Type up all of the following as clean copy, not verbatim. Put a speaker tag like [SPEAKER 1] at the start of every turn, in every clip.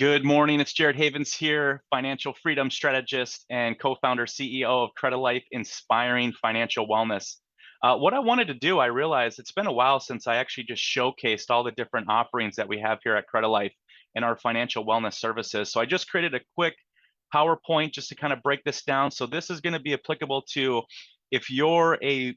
[SPEAKER 1] Good morning. It's Jerrad Havens here, financial freedom strategist and co-founder CEO of Credilife, inspiring financial wellness. What I wanted to do, I realized it's been a while since I actually just showcased all the different offerings that we have here at Credilife and our financial wellness services. So I just created a quick PowerPoint just to kind of break this down. So this is going to be applicable to if you're a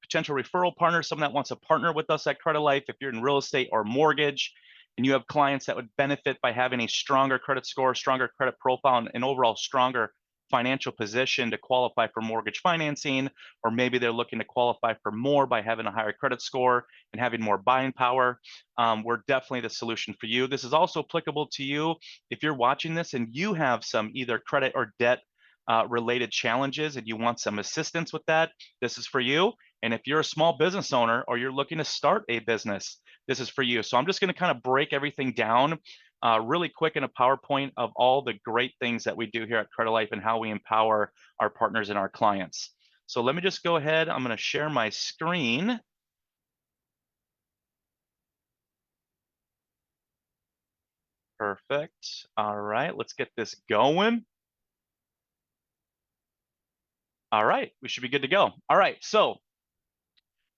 [SPEAKER 1] potential referral partner, someone that wants to partner with us at Credilife, if you're in real estate or mortgage, and you have clients that would benefit by having a stronger credit score, stronger credit profile, and an overall stronger financial position to qualify for mortgage financing, or maybe they're looking to qualify for more by having a higher credit score and having more buying power, we're definitely the solution for you. This is also applicable to you if you're watching this and you have some either credit or debt related challenges and you want some assistance with that, this is for you. And if you're a small business owner or you're looking to start a business, this is for you. So I'm just going to kind of break everything down really quick in a PowerPoint of all the great things that we do here at Credilife and how we empower our partners and our clients. So let me just go ahead. I'm going to share my screen. Perfect. All right, let's get this going. All right, we should be good to go. All right, so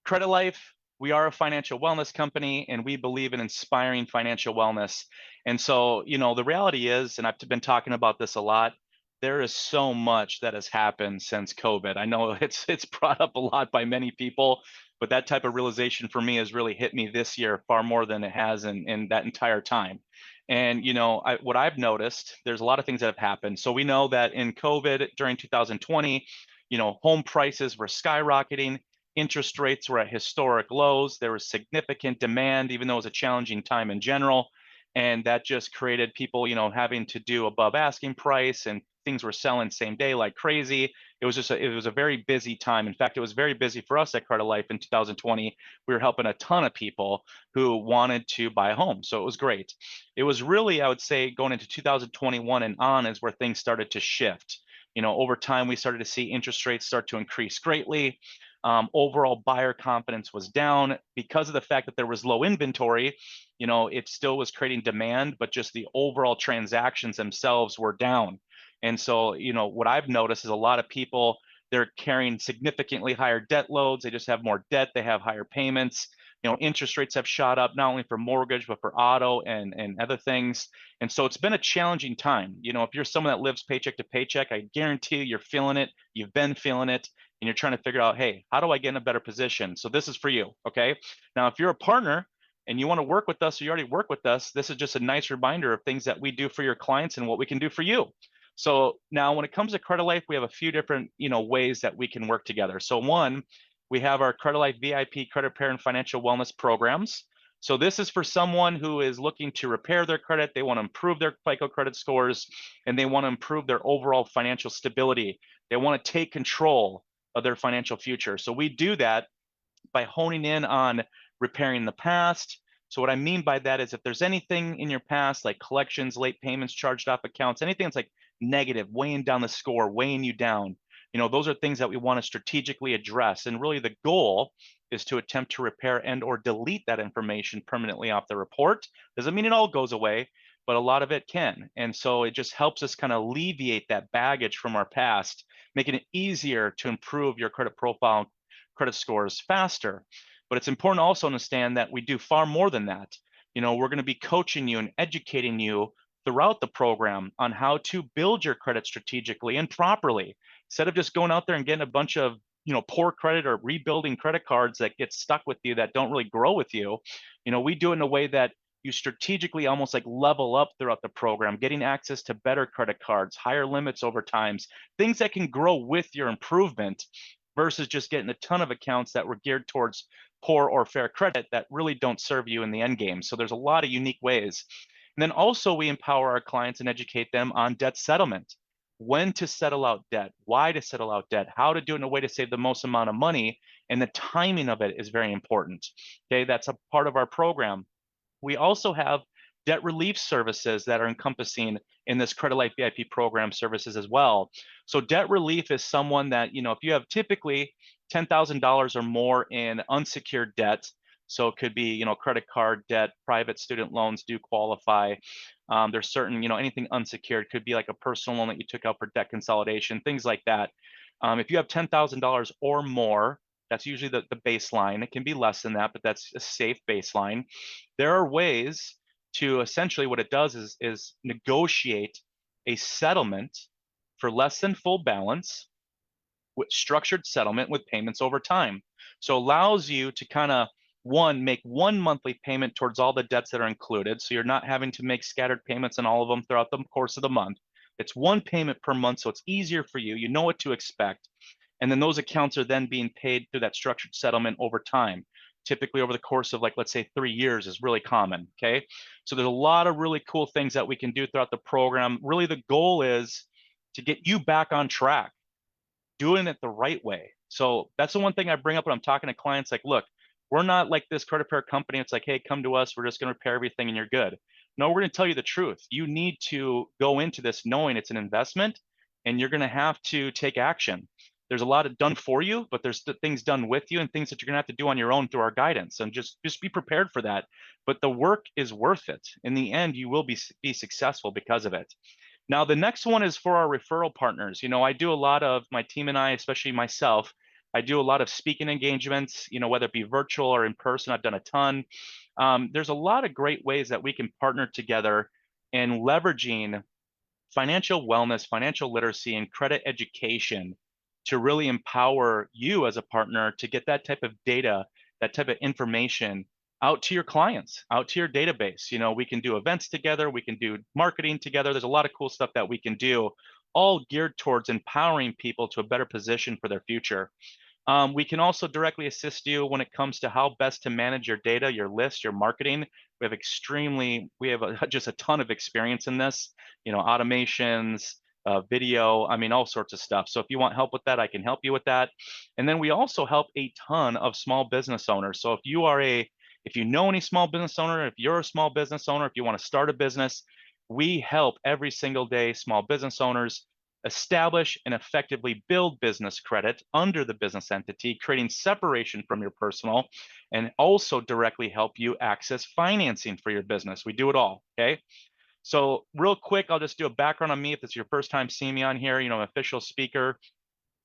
[SPEAKER 1] Credilife, we are a financial wellness company and we believe in inspiring financial wellness. And so, the reality is, and I've been talking about this a lot, there is so much that has happened since COVID. I know it's brought up a lot by many people, but that type of realization for me has really hit me this year far more than it has in that entire time. And what I've noticed, there's a lot of things that have happened. So we know that in COVID during 2020, home prices were skyrocketing. Interest rates were at historic lows. There was significant demand, even though it was a challenging time in general. And that just created people, having to do above asking price, and things were selling same day like crazy. It was a very busy time. In fact, it was very busy for us at Credilife in 2020. We were helping a ton of people who wanted to buy a home. So it was great. It was really, I would say, going into 2021 and on is where things started to shift. Over time, we started to see interest rates start to increase greatly. Overall buyer confidence was down because of the fact that there was low inventory. It still was creating demand, but just the overall transactions themselves were down. And so, what I've noticed is a lot of people, they're carrying significantly higher debt loads. They just have more debt. They have higher payments. Interest rates have shot up, not only for mortgage, but for auto and other things. And so it's been a challenging time. If you're someone that lives paycheck to paycheck, I guarantee you're feeling it. You've been feeling it. And you're trying to figure out, hey, how do I get in a better position? So this is for you, okay? Now, if you're a partner and you want to work with us or you already work with us, this is just a nice reminder of things that we do for your clients and what we can do for you. So now when it comes to Credilife, we have a few different, ways that we can work together. So one, we have our Credilife VIP credit repair and financial wellness programs. So this is for someone who is looking to repair their credit. They want to improve their FICO credit scores, and they want to improve their overall financial stability. They want to take control of their financial future. So we do that by honing in on repairing the past. So what I mean by that is if there's anything in your past, like collections, late payments, charged off accounts, anything that's like negative, weighing down the score, weighing you down, those are things that we want to strategically address. And really the goal is to attempt to repair and or delete that information permanently off the report. Doesn't mean it all goes away, but a lot of it can. And so it just helps us kind of alleviate that baggage from our past, making it easier to improve your credit profile, credit scores faster. But it's important to also understand that we do far more than that. We're going to be coaching you and educating you throughout the program on how to build your credit strategically and properly, instead of just going out there and getting a bunch of poor credit or rebuilding credit cards that get stuck with you that don't really grow with you. We do it in a way that you strategically almost like level up throughout the program, getting access to better credit cards, higher limits over times, things that can grow with your improvement versus just getting a ton of accounts that were geared towards poor or fair credit that really don't serve you in the end game. So there's a lot of unique ways. And then also we empower our clients and educate them on debt settlement, when to settle out debt, why to settle out debt, how to do it in a way to save the most amount of money, and the timing of it is very important. Okay, that's a part of our program. We also have debt relief services that are encompassing in this Credilife VIP program services as well. So debt relief is someone that, if you have typically $10,000 or more in unsecured debt, So it could be, credit card debt, private student loans do qualify. There's certain, anything unsecured could be like a personal loan that you took out for debt consolidation, things like that. If you have $10,000 or more, that's usually the baseline. It can be less than that, but that's a safe baseline. There are ways to essentially what it does is negotiate a settlement for less than full balance with structured settlement with payments over time. So allows you to kind of make one monthly payment towards all the debts that are included. So you're not having to make scattered payments on all of them throughout the course of the month. It's one payment per month, so it's easier for you. You know what to expect. And then those accounts are then being paid through that structured settlement over time. Typically over the course of, like, let's say 3 years is really common. Okay. So there's a lot of really cool things that we can do throughout the program. Really, the goal is to get you back on track, doing it the right way. So that's the one thing I bring up when I'm talking to clients. Like, look, we're not like this credit repair company. It's like, hey, come to us. We're just going to repair everything and you're good. No, we're going to tell you the truth. You need to go into this knowing it's an investment and you're going to have to take action. There's a lot of done for you, but there's things done with you and things that you're going to have to do on your own through our guidance, and just be prepared for that. But the work is worth it. In the end, you will be successful because of it. Now, the next one is for our referral partners. I do a lot of, my team and I, especially myself, I do a lot of speaking engagements, whether it be virtual or in person. I've done a ton. There's a lot of great ways that we can partner together in leveraging financial wellness, financial literacy, and credit education to really empower you as a partner to get that type of data, that type of information out to your clients, out to your database. We can do events together, we can do marketing together. There's a lot of cool stuff that we can do, all geared towards empowering people to a better position for their future. We can also directly assist you when it comes to how best to manage your data, your list, your marketing. We have just a ton of experience in this, automations, video, I mean, all sorts of stuff. So if you want help with that, I can help you with that. And then we also help a ton of small business owners. So if you know any small business owner, if you're a small business owner, if you want to start a business, we help every single day small business owners establish and effectively build business credit under the business entity, creating separation from your personal, and also directly help you access financing for your business. We do it all. Okay. So real quick, I'll just do a background on me. If it's your first time seeing me on here, I'm an official speaker.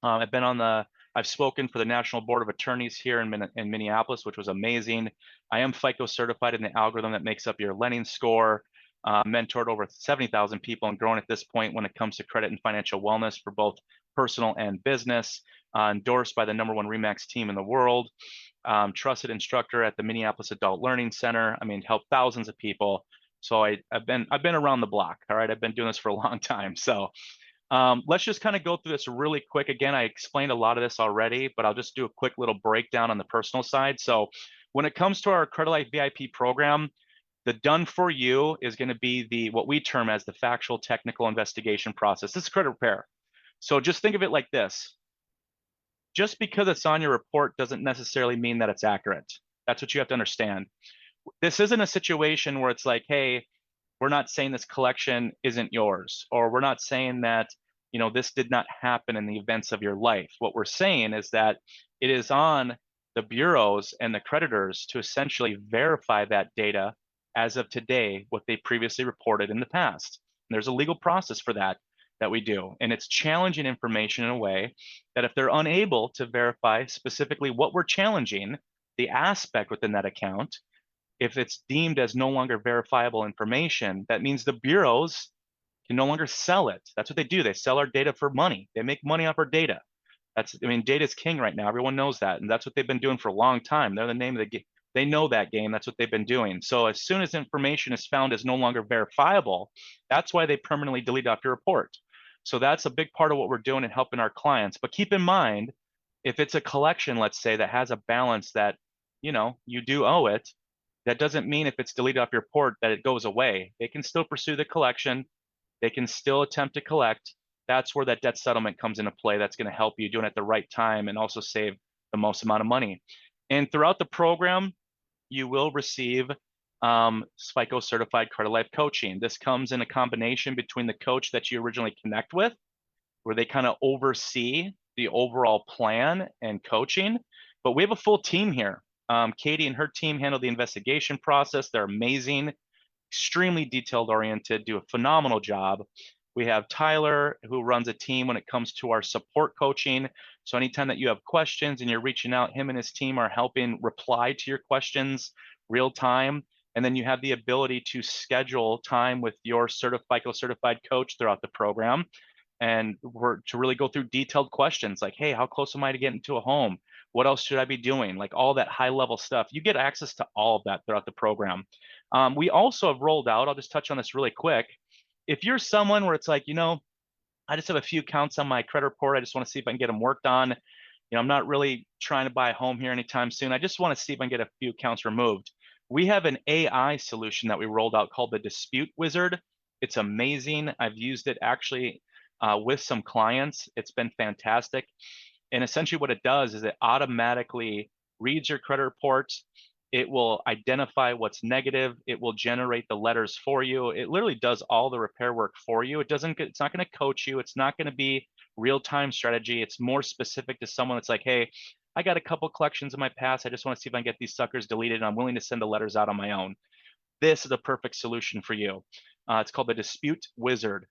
[SPEAKER 1] I've spoken for the National Board of Attorneys here in Minneapolis, which was amazing. I am FICO certified in the algorithm that makes up your lending score. Mentored over 70,000 people and grown at this point when it comes to credit and financial wellness for both personal and business. Endorsed by the #1 REMAX team in the world. Trusted instructor at the Minneapolis Adult Learning Center. I mean, helped thousands of people. So I've been around the block. All right, I've been doing this for a long time. So let's just kind of go through this really quick. Again, I explained a lot of this already, but I'll just do a quick little breakdown on the personal side. So when it comes to our Credilife VIP program, the done for you is going to be what we term as the factual technical investigation process. This is credit repair. So just think of it like this. Just because it's on your report doesn't necessarily mean that it's accurate. That's what you have to understand. This isn't a situation where it's like, hey, we're not saying this collection isn't yours, or we're not saying that, this did not happen in the events of your life. What we're saying is that it is on the bureaus and the creditors to essentially verify that data as of today, what they previously reported in the past. And there's a legal process for that we do. And it's challenging information in a way that if they're unable to verify specifically what we're challenging, the aspect within that account, if it's deemed as no longer verifiable information, that means the bureaus can no longer sell it. That's what they do. They sell our data for money. They make money off our data. Data is king right now. Everyone knows that. And that's what they've been doing for a long time. They're the name of the game. They know that game. That's what they've been doing. So as soon as information is found as no longer verifiable, that's why they permanently delete off your report. So that's a big part of what we're doing and helping our clients. But keep in mind, if it's a collection, let's say, that has a balance that, you do owe it, that doesn't mean if it's deleted off your report that it goes away. They can still pursue the collection. They can still attempt to collect. That's where that debt settlement comes into play. That's going to help you doing it at the right time and also save the most amount of money. And throughout the program, you will receive FICO-certified Credilife coaching. This comes in a combination between the coach that you originally connect with, where they kind of oversee the overall plan and coaching. But we have a full team here. Katie and her team handle the investigation process. They're amazing, extremely detailed oriented, do a phenomenal job. We have Tyler, who runs a team when it comes to our support coaching. So anytime that you have questions and you're reaching out, him and his team are helping reply to your questions real time. And then you have the ability to schedule time with your FICO-certified coach throughout the program. And we're to really go through detailed questions like, hey, how close am I to getting to a home? What else should I be doing? Like all that high level stuff. You get access to all of that throughout the program. We also have rolled out, I'll just touch on this really quick. If you're someone where it's like, I just have a few counts on my credit report. I just want to see if I can get them worked on. I'm not really trying to buy a home here anytime soon. I just want to see if I can get a few accounts removed. We have an AI solution that we rolled out called the Dispute Wizard. It's amazing. I've used it actually with some clients. It's been fantastic. And essentially what it does is it automatically reads your credit reports. It will identify what's negative. It will generate the letters for you. It literally does all the repair work for you. It's not going to coach you. It's not going to be real-time strategy. It's more specific to someone that's like, hey, I got a couple collections in my past. I just want to see if I can get these suckers deleted, and I'm willing to send the letters out on my own. This is a perfect solution for you. It's called the Dispute Wizard.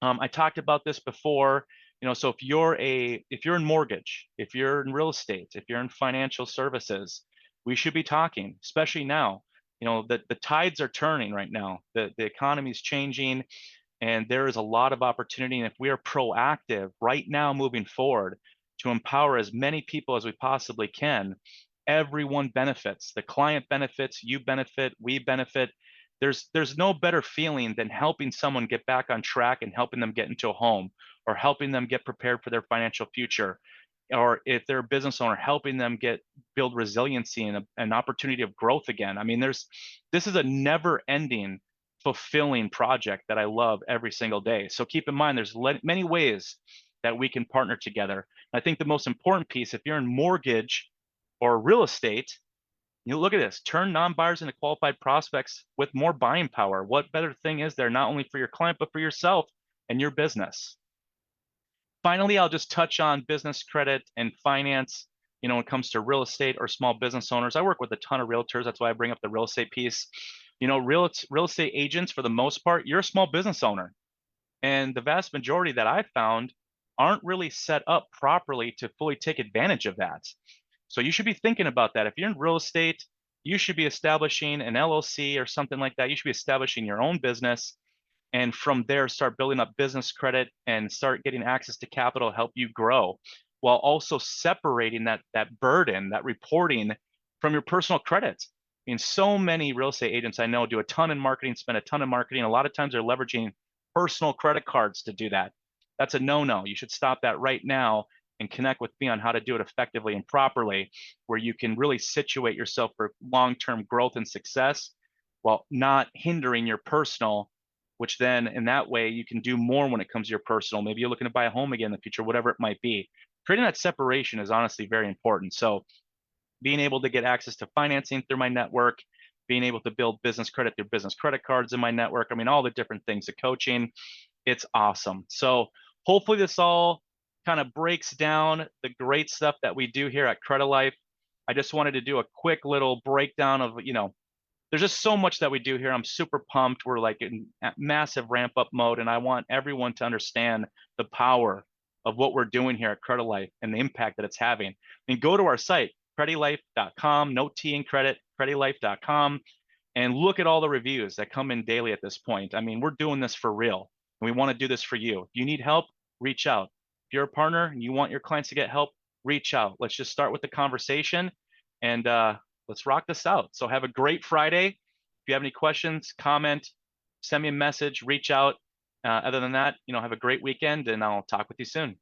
[SPEAKER 1] I talked about this before. So if you're in mortgage, if you're in real estate, if you're in financial services, we should be talking, especially now. The tides are turning right now. The economy is changing, and there is a lot of opportunity. And if we are proactive right now moving forward to empower as many people as we possibly can, everyone benefits. The client benefits, you benefit, we benefit. There's no better feeling than helping someone get back on track and helping them get into a home, or helping them get prepared for their financial future, or if they're a business owner, helping them build resiliency and an opportunity of growth again. I mean, this is a never ending fulfilling project that I love every single day. So keep in mind, there's many ways that we can partner together. I think the most important piece, if you're in mortgage or real estate, look at this, turn non-buyers into qualified prospects with more buying power. What better thing is there, not only for your client, but for yourself and your business? Finally, I'll just touch on business credit and finance. When it comes to real estate or small business owners, I work with a ton of realtors. That's why I bring up the real estate piece. Real estate agents, for the most part, you're a small business owner. And the vast majority that I found aren't really set up properly to fully take advantage of that. So you should be thinking about that. If you're in real estate, you should be establishing an LLC or something like that. You should be establishing your own business, and from there start building up business credit and start getting access to capital to help you grow, while also separating that burden, that reporting, from your personal credit. I mean, so many real estate agents I know do a ton in marketing, spend a ton of marketing. A lot of times they're leveraging personal credit cards to do that. That's a no-no. You should stop that right now and connect with me on how to do it effectively and properly, where you can really situate yourself for long-term growth and success while not hindering your personal, which then in that way you can do more when it comes to your personal. Maybe you're looking to buy a home again in the future, whatever it might be. Creating that separation is honestly very important. So being able to get access to financing through my network, being able to build business credit through business credit cards in my network. I mean, all the different things, the coaching, it's awesome. So hopefully this all kind of breaks down the great stuff that we do here at Credilife. I just wanted to do a quick little breakdown of, there's just so much that we do here. I'm super pumped. We're like in massive ramp up mode, and I want everyone to understand the power of what we're doing here at Credilife and the impact that it's having. I mean, go to our site, credilife.com, no T in credit, credilife.com, and look at all the reviews that come in daily at this point. I mean, we're doing this for real, and we want to do this for you. If you need help, reach out. If you're a partner and you want your clients to get help, reach out. Let's just start with the conversation, and let's rock this out. So have a great Friday. If you have any questions, comment, send me a message, reach out. Other than that, have a great weekend, and I'll talk with you soon.